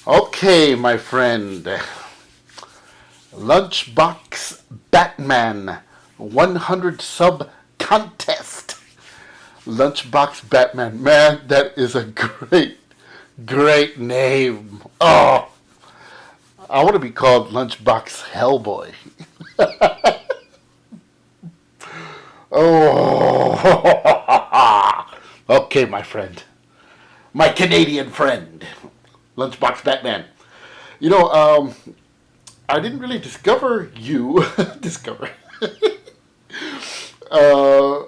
Okay, my friend. Lunchbox Batman 100 sub contest. Lunchbox Batman. Man, that is a great name. Oh, I want to be called Lunchbox Hellboy. Oh, okay, my friend. My Canadian friend. Lunchbox Batman. You know, I didn't really discover you. discover. uh,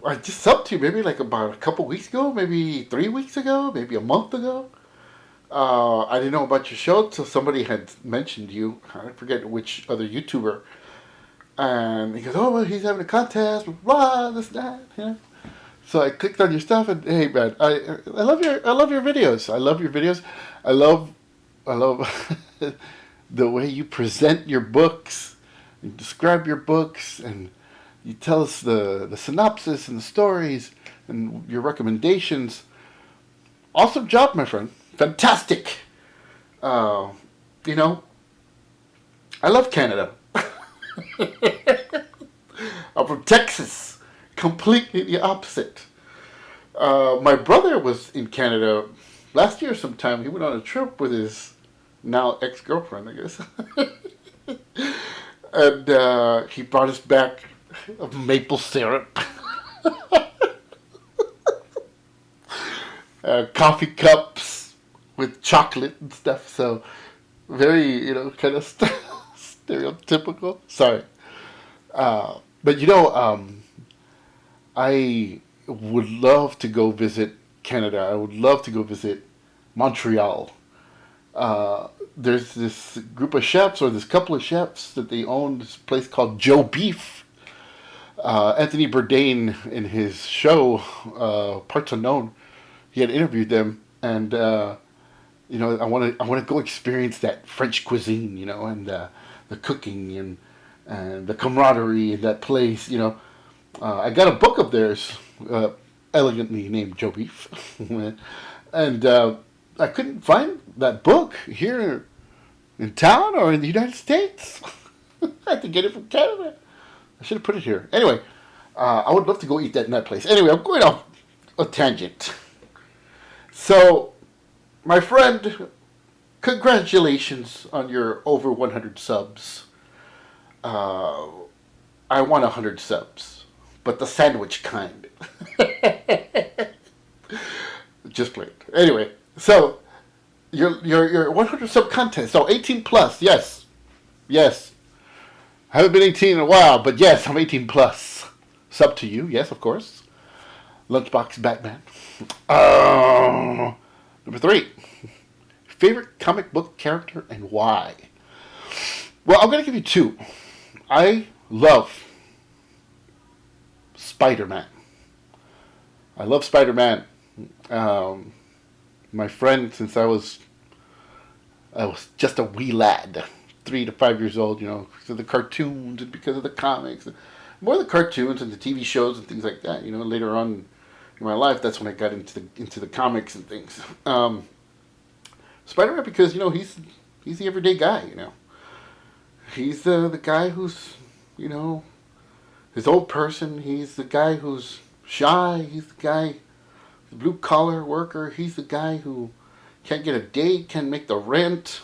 I just subbed to you maybe like about a couple weeks ago, maybe 3 weeks ago, maybe a month ago. I didn't know about your show until somebody had mentioned you. I forget which other YouTuber. And he goes, "Oh, well, he's having a contest, blah, blah, this, that." Yeah. So I clicked on your stuff, and hey, man, I love your videos. I love your videos. I love I love the way you present your books, you describe your books, and you tell us the synopsis and the stories and your recommendations. Awesome job, my friend. Fantastic. Uh, you know, I love Canada. I'm from Texas. Completely the opposite. My brother was in Canada last year sometime. He went on a trip with his now ex-girlfriend, I guess. And he brought us back maple syrup, coffee cups with chocolate and stuff. So very, kind of stereotypical. Sorry. But I would love to go visit Canada. I would love to go visit Montreal. There's this group of chefs, or this couple of chefs, that they own this place called Joe Beef. Anthony Bourdain, in his show Parts Unknown, he had interviewed them, and I want to go experience that French cuisine, and the cooking and the camaraderie in that place. I got a book of theirs, elegantly named Joe Beef, and I couldn't find that book here in town or in the United States. I had to get it from Canada. I should have put it here. Anyway, I would love to go eat that in that place. Anyway, I'm going off a tangent. So, my friend, congratulations on your over 100 subs. I want 100 subs, but the sandwich kind. Just played. Anyway, so your 100 sub contest. So 18 plus. Yes. I haven't been 18 in a while, but yes, I'm 18 plus. Sub to you, yes, of course. Lunchbox Batman. Number 3. Favorite comic book character and why? Well, I'm going to give you 2. I love Spider-Man. I love Spider-Man. My friend, since I was just a wee lad, 3 to 5 years old, because of the cartoons and because of the comics, more the cartoons and the TV shows and things like that. Later on in my life, that's when I got into the comics and things. Spider-Man, because he's the everyday guy. He's the guy who's his old person. He's the guy who's shy. He's the guy, the blue collar worker. He's the guy who can't get a date, can't make the rent.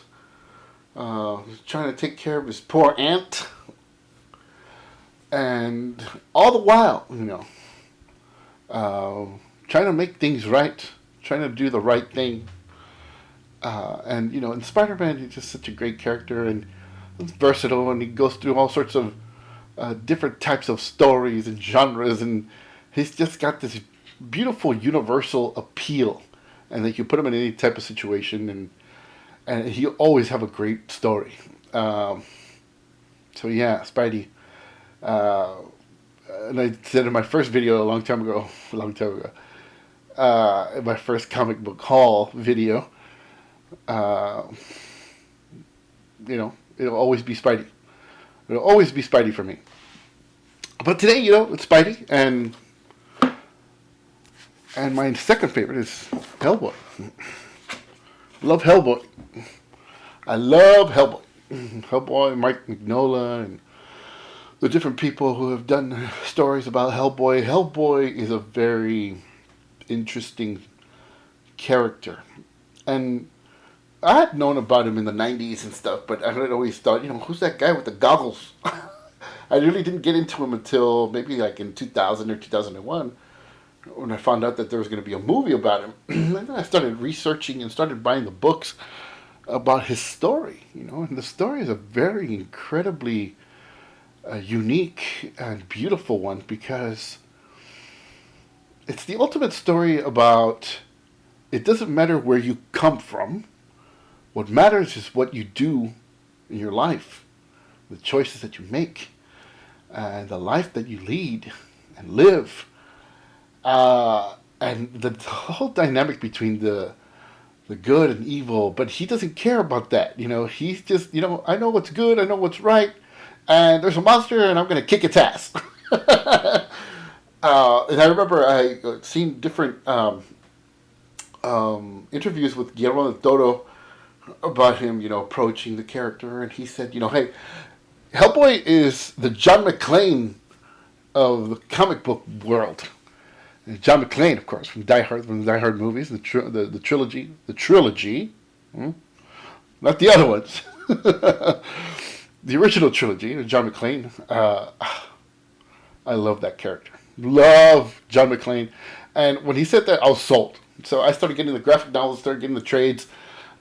He's trying to take care of his poor aunt, and all the while, trying to make things right, trying to do the right thing. And in Spider-Man, he's just such a great character, and he's versatile, and he goes through all sorts of different types of stories and genres, and he's just got this beautiful universal appeal, and that you put him in any type of situation, and he'll always have a great story. So yeah, Spidey. And I said in my first video a long time ago, in my first comic book haul video, it'll always be Spidey. It'll always be Spidey for me. But today, it's Spidey, and my second favorite is Hellboy. Love Hellboy. I love Hellboy. Hellboy, Mike Mignola, and the different people who have done stories about Hellboy. Hellboy is a very interesting character. And I had known about him in the 90s and stuff, but I had always thought, who's that guy with the goggles? I really didn't get into him until maybe like in 2000 or 2001 when I found out that there was going to be a movie about him. And then I started researching and started buying the books about his story, and the story is a very incredibly unique and beautiful one because it's the ultimate story about it doesn't matter where you come from. What matters is what you do in your life, the choices that you make, and the life that you lead and live. And the whole dynamic between the good and evil, but he doesn't care about that. He's just, I know what's good, I know what's right, and there's a monster, and I'm going to kick its ass. And I remember I seen different interviews with Guillermo del Toro about him, approaching the character, and he said, hey, Hellboy is the John McClane of the comic book world. And John McClane, of course, from the Die Hard movies, the trilogy, not the other ones, the original trilogy, John McClane. I love that character. Love John McClane. And when he said that, I was sold. So I started getting the graphic novels, started getting the trades,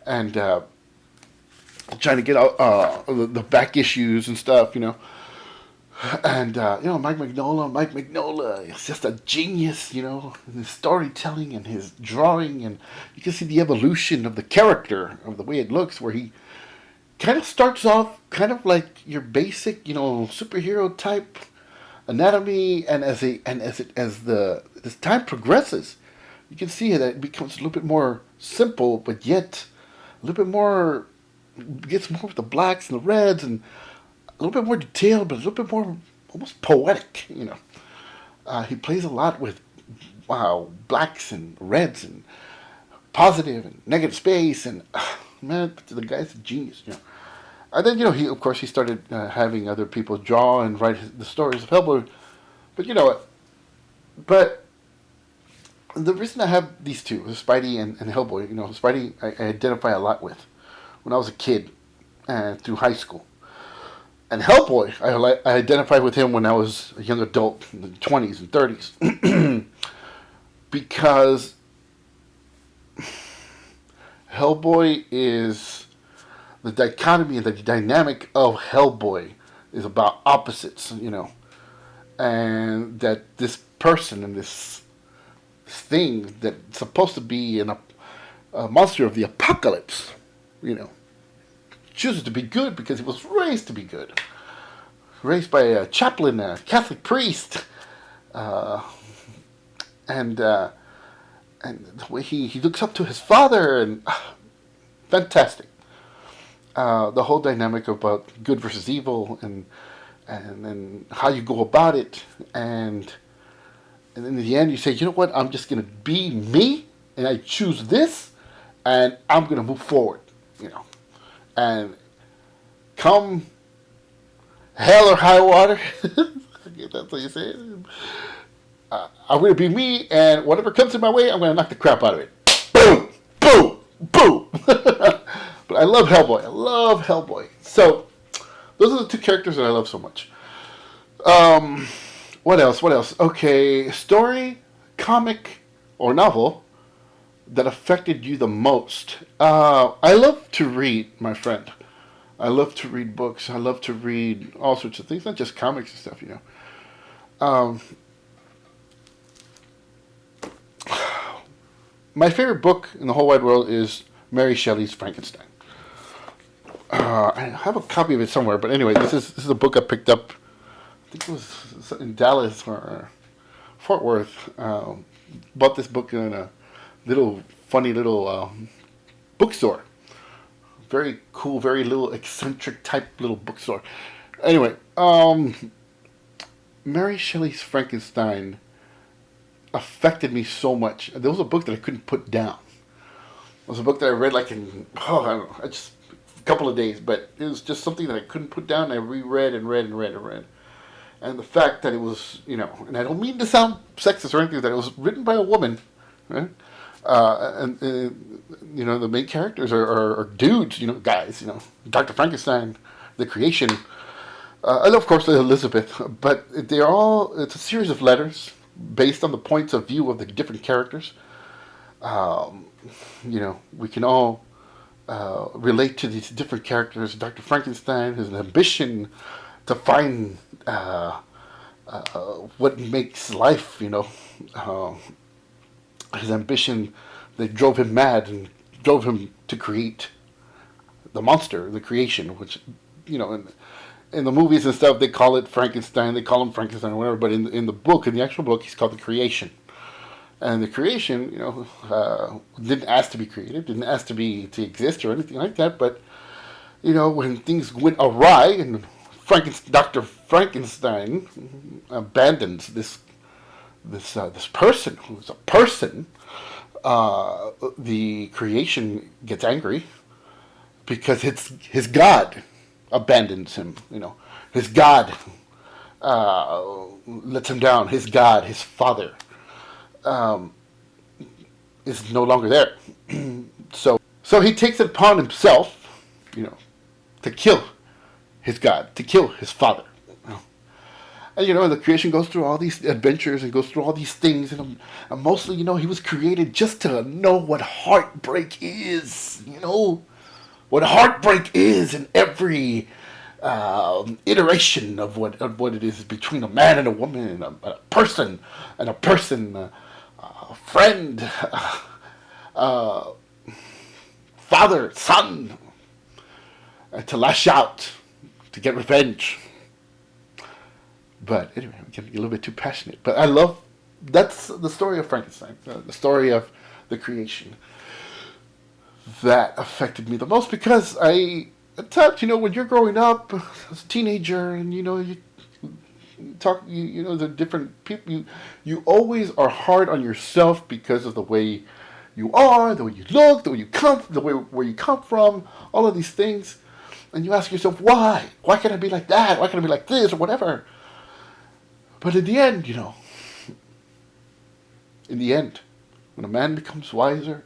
and trying to get out the back issues and stuff, And, Mike Mignola is just a genius, in his storytelling and his drawing. And you can see the evolution of the character, of the way it looks, where he kind of starts off kind of like your basic, superhero type anatomy. And as time progresses, you can see that it becomes a little bit more simple, but yet a little bit more, gets more with the blacks and the reds and a little bit more detailed, but a little bit more almost poetic, He plays a lot with, blacks and reds and positive and negative space, and man, the guy's a genius, And then, he started having other people draw and write the stories of Hellboy. But but the reason I have these two, Spidey and Hellboy, Spidey I identify a lot with when I was a kid and through high school. And Hellboy, I identified with him when I was a young adult in the 20s and 30s. Because Hellboy is the dichotomy and the dynamic of Hellboy is about opposites, and that this person and this thing that's supposed to be a monster of the apocalypse, chooses to be good because he was raised to be good. Raised by a chaplain, a Catholic priest, and the way he looks up to his father, and fantastic. The whole dynamic about good versus evil, and how you go about it, and in the end you say, you know what, I'm just gonna be me, and I choose this, and I'm gonna move forward, and come hell or high water, that's what you say. I'm going to be me, and whatever comes in my way, I'm going to knock the crap out of it. Boom, boom, boom. But I love Hellboy. I love Hellboy. So those are the two characters that I love so much. What else? Okay, story, comic, or novel that affected you the most. I love to read, my friend. I love to read books. I love to read all sorts of things, not just comics and stuff, My favorite book in the whole wide world is Mary Shelley's Frankenstein. I have a copy of it somewhere, but anyway, this is a book I picked up. I think it was in Dallas or Fort Worth. Bought this book in a funny little bookstore. Very cool, very little eccentric type little bookstore. Anyway, Mary Shelley's Frankenstein affected me so much. There was a book that I couldn't put down. It was a book that I read I don't know, I just couple of days, but it was just something that I couldn't put down. I reread and read and read and read. And the fact that it was, and I don't mean to sound sexist or anything, that it was written by a woman, right? And the main characters are dudes, guys, Dr. Frankenstein, the creation, and of course Elizabeth, but it's a series of letters based on the points of view of the different characters. We can all relate to these different characters. Dr. Frankenstein has an ambition to find what makes life, his ambition that drove him mad and drove him to create the monster, the creation, which, in the movies and stuff, they call it Frankenstein, they call him Frankenstein or whatever, but in the actual book, he's called the creation. And the creation, didn't ask to be created, didn't ask to exist or anything like that. But when things went awry and Dr. Frankenstein abandons this person who's a person, the creation gets angry because his God abandons him. His God lets him down. His God, his father, is no longer there. So he takes it upon himself, to kill his God, to kill his father. And the creation goes through all these adventures and goes through all these things, and mostly, he was created just to know what heartbreak is. What heartbreak is in every iteration of what it is between a man and a woman, and a person, friend, father, son, to lash out, to get revenge. But anyway, I'm getting a little bit too passionate. But that's the story of Frankenstein, the story of the creation. That affected me the most because at times, when you're growing up as a teenager and, you talk, the different people, you always are hard on yourself because of the way you are, the way you look, the way you come, the way where you come from, all of these things. And you ask yourself, why? Why can't I be like that? Why can't I be like this or whatever? But in the end, when a man becomes wiser,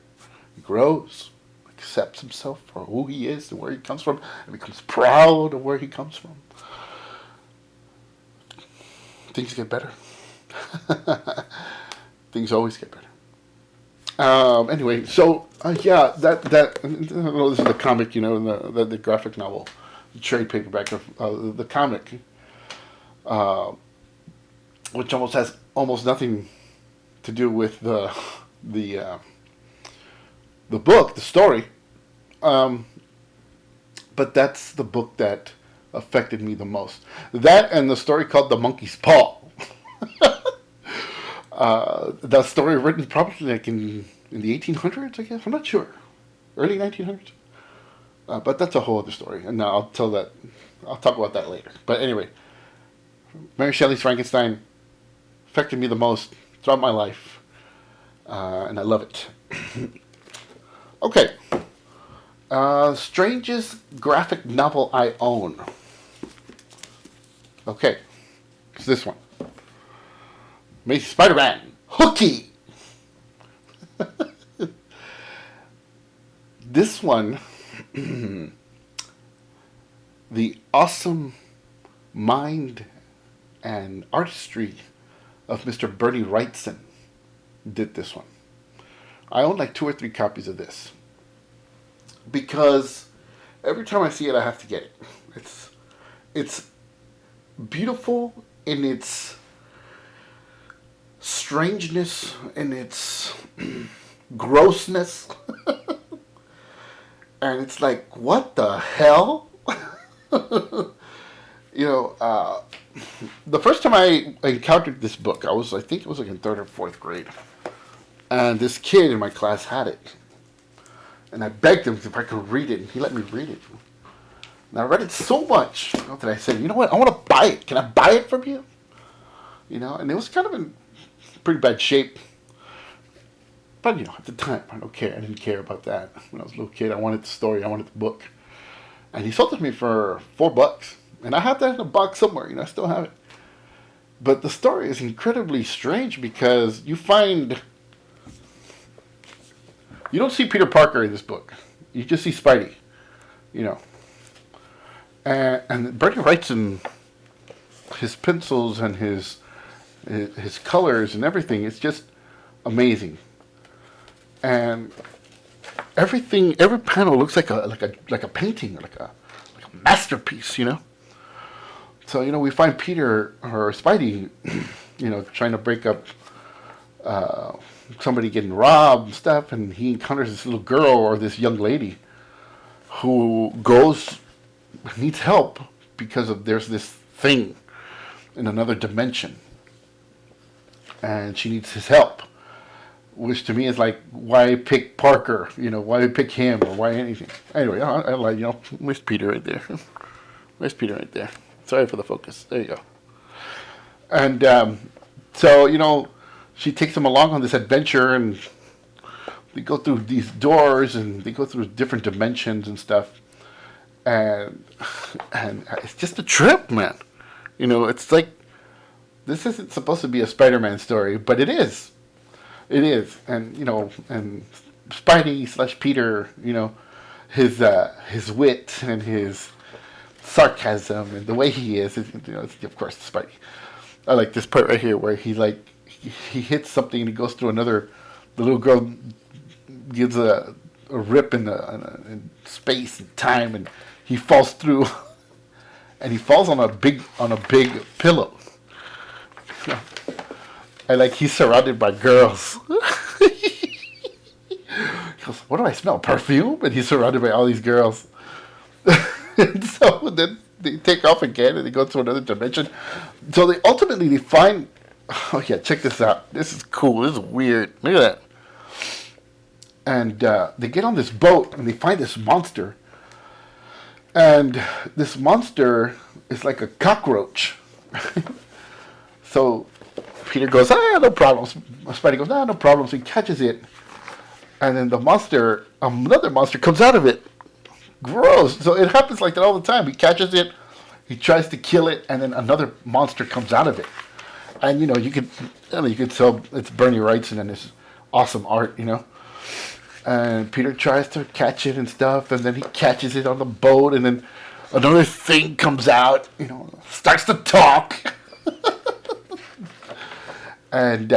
he grows, accepts himself for who he is and where he comes from, and becomes proud of where he comes from, things get better. Things always get better. Anyway, so that I know this is the comic, the graphic novel, the trade paperback of the comic, which has almost nothing to do with the book, the story. But that's the book that affected me the most. That and the story called The Monkey's Paw. The story written probably like in the 1800s, I guess. I'm not sure. Early 1900s. But that's a whole other story. And I'll talk about that later. But anyway, Mary Shelley's Frankenstein affected me the most throughout my life. And I love it. Okay. Strangest graphic novel I own. Okay. It's this one. Amazing Spider-Man. Hooky! This one, the awesome mind and artistry of Mr. Bernie Wrightson did this one. I own like 2 or 3 copies of this because every time I see it, I have to get it. It's beautiful in its strangeness, in its grossness. And it's like, what the hell? The first time I encountered this book, I think it was like in 3rd or 4th grade. And this kid in my class had it. And I begged him if I could read it, and he let me read it. And I read it so much that I said, you know what, I want to buy it. Can I buy it from you? And it was kind of in pretty bad shape. But, at the time, I didn't care about that. When I was a little kid, I wanted the story, I wanted the book. and he sold it to me for $4, and I have that in a box somewhere. I still have it. But the story is incredibly strange because you don't see Peter Parker in this book. You just see Spidey, you know. And Bernie Wrightson, his pencils and his colors and everything, it's just amazing. And every panel looks like a painting, like a masterpiece, So we find Peter or Spidey, trying to break up somebody getting robbed and stuff, and he encounters this little girl or this young lady who needs help because there's this thing in another dimension, and she needs his help. Which to me is like, why pick Parker? Why pick him or why anything? Anyway, I like, where's Peter right there? Where's Peter right there? Sorry for the focus. There you go. And so, she takes him along on this adventure, and they go through these doors, and they go through different dimensions and stuff. And it's just a trip, man. It's like, this isn't supposed to be a Spider-Man story, but it is. It is, and and Spidey / Peter, his wit and his sarcasm and the way he is, it's, of course, Spidey. I like this part right here where he hits something and he goes through another. The little girl gives a rip in space and time, and he falls through, and he falls on a big pillow. And he's surrounded by girls. He goes, what do I smell? Perfume? And he's surrounded by all these girls. And so then they take off again and they go to another dimension. So they ultimately find, oh yeah, check this out. This is cool. This is weird. Look at that. And they get on this boat and they find this monster. And this monster is like a cockroach. So Peter goes, no problem. Spidey goes, no problem. So he catches it. And then another monster comes out of it. Gross. So it happens like that all the time. He catches it. He tries to kill it. And then another monster comes out of it. And, you could tell it's Bernie Wrightson and his awesome art, And Peter tries to catch it and stuff. And then he catches it on the boat. And then another thing comes out, starts to talk. And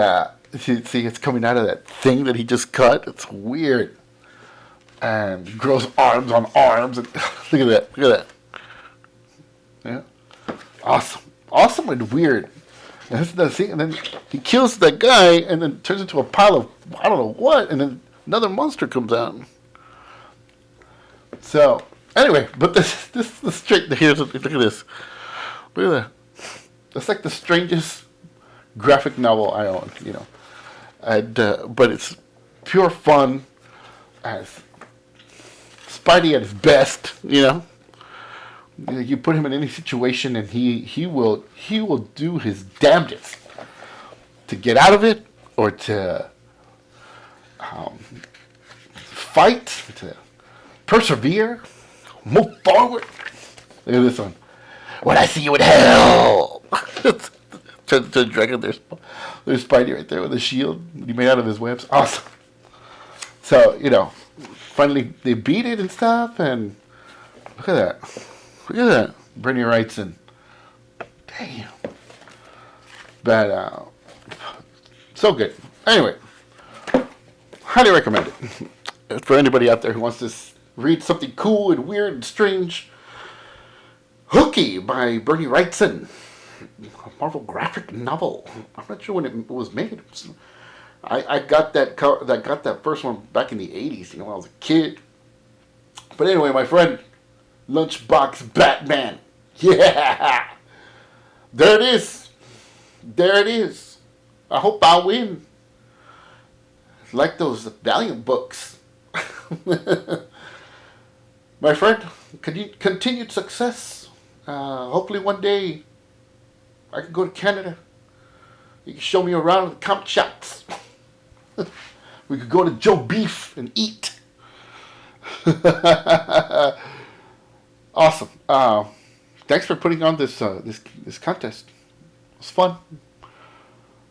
see, it's coming out of that thing that he just cut. It's weird. And grows arms on arms. And look at that. Yeah, awesome and weird. And that's the thing. And then he kills that guy, and then turns into a pile of I don't know what. And then another monster comes out. So anyway, but this the straight. Here's look at this. Look at that. That's like the strangest graphic novel I own, and but it's pure fun, as Spidey at his best, You put him in any situation, and he will do his damnedest to get out of it or to fight, to persevere, move forward. Look at this one. When I see you in hell. To the dragon, there's Spidey right there with a shield that he made out of his webs. Awesome. So, finally they beat it and stuff, and look at that. Bernie Wrightson. Damn. But, so good. Anyway, highly recommend it. For anybody out there who wants to read something cool and weird and strange. Hooky by Bernie Wrightson. A Marvel graphic novel. I'm not sure when it was made. I got that first one back in the 80s, when I was a kid. But anyway, my friend, Lunchbox Batman. Yeah! There it is. I hope I win. Like those Valiant books. My friend, continued success. Hopefully one day I can go to Canada. You can show me around the comic shops. We could go to Joe Beef and eat. Awesome. Thanks for putting on this contest. It was fun,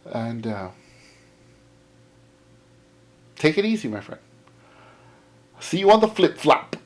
and take it easy, my friend. See you on the flip flop.